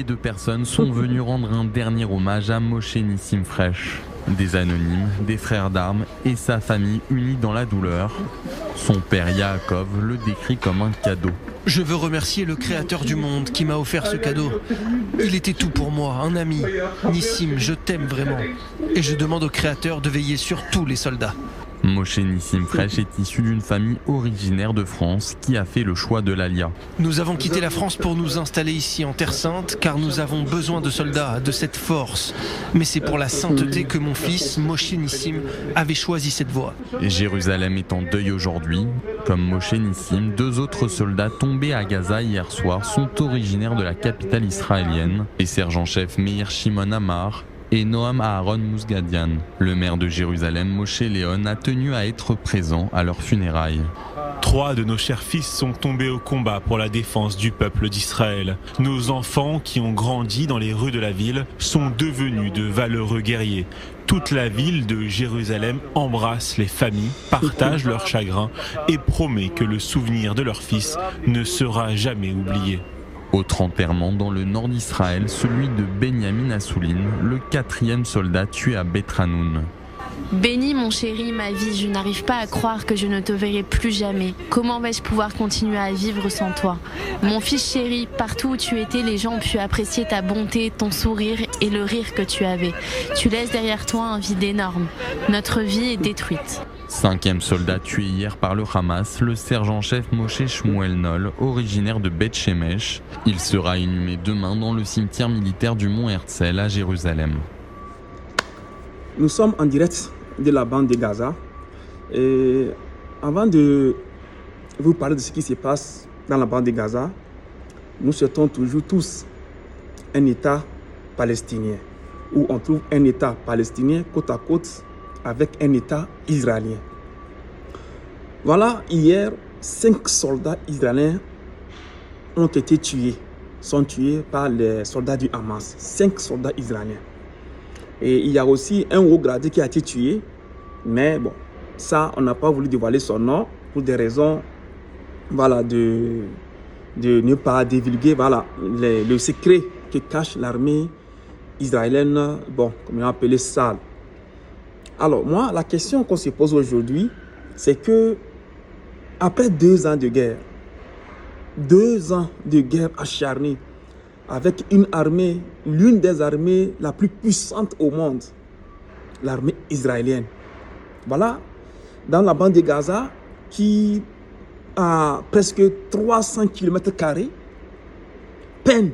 milliers de personnes sont venues rendre un dernier hommage à Moshe Nissim Fresh. Des anonymes, des frères d'armes et sa famille unis dans la douleur. Son père Yaakov le décrit comme un cadeau. Je veux remercier le Créateur du monde qui m'a offert ce cadeau. Il était tout pour moi, un ami. Nissim, je t'aime vraiment. Et je demande au Créateur de veiller sur tous les soldats. Moshe Nissim Fresh est issu d'une famille originaire de France qui a fait le choix de l'Alia. Nous avons quitté la France pour nous installer ici en Terre Sainte car nous avons besoin de soldats, de cette force. Mais c'est pour la sainteté que mon fils, Moshe Nissim, avait choisi cette voie. Jérusalem est en deuil aujourd'hui. Comme Moshe Nissim, 2 autres soldats tombés à Gaza hier soir sont originaires de la capitale israélienne. Les sergents-chefs Meir Shimon Amar et Noam Aaron Mousgadian. Le maire de Jérusalem, Moshe Léon, a tenu à être présent à leurs funérailles. 3 de nos chers fils sont tombés au combat pour la défense du peuple d'Israël. Nos enfants qui ont grandi dans les rues de la ville sont devenus de valeureux guerriers. Toute la ville de Jérusalem embrasse les familles, partage leur chagrin et promet que le souvenir de leurs fils ne sera jamais oublié. Autre enterrement dans le nord d'Israël, celui de Benyamin Assouline, le 4e soldat tué à Beth Hanoun. Béni mon chéri, ma vie, je n'arrive pas à croire que je ne te verrai plus jamais. Comment vais-je pouvoir continuer à vivre sans toi? Mon fils chéri, partout où tu étais, les gens ont pu apprécier ta bonté, ton sourire et le rire que tu avais. Tu laisses derrière toi un vide énorme. Notre vie est détruite. 5e soldat tué hier par le Hamas, le sergent-chef Moshe Shmuel Nol, originaire de Beth Shemesh. Il sera inhumé demain dans le cimetière militaire du Mont Herzl à Jérusalem. Nous sommes en direct de la bande de Gaza. Et avant de vous parler de ce qui se passe dans la bande de Gaza, nous souhaitons toujours tous un État palestinien, où on trouve un État palestinien côte à côte avec un État israélien. Voilà, hier, 5 soldats israéliens ont été tués, sont tués par les soldats du Hamas. 5 soldats israéliens. Et il y a aussi un haut gradé qui a été tué, mais bon, ça, on n'a pas voulu dévoiler son nom pour des raisons, voilà, de ne pas divulguer, voilà, le secret que cache l'armée israélienne, bon, comme on a appelé ça. Alors, moi, la question qu'on se pose aujourd'hui, c'est que, après 2 ans de guerre, 2 ans de guerre acharnée, avec une armée, l'une des armées la plus puissante au monde, l'armée israélienne. Voilà, dans la bande de Gaza, qui a presque 300 km², peine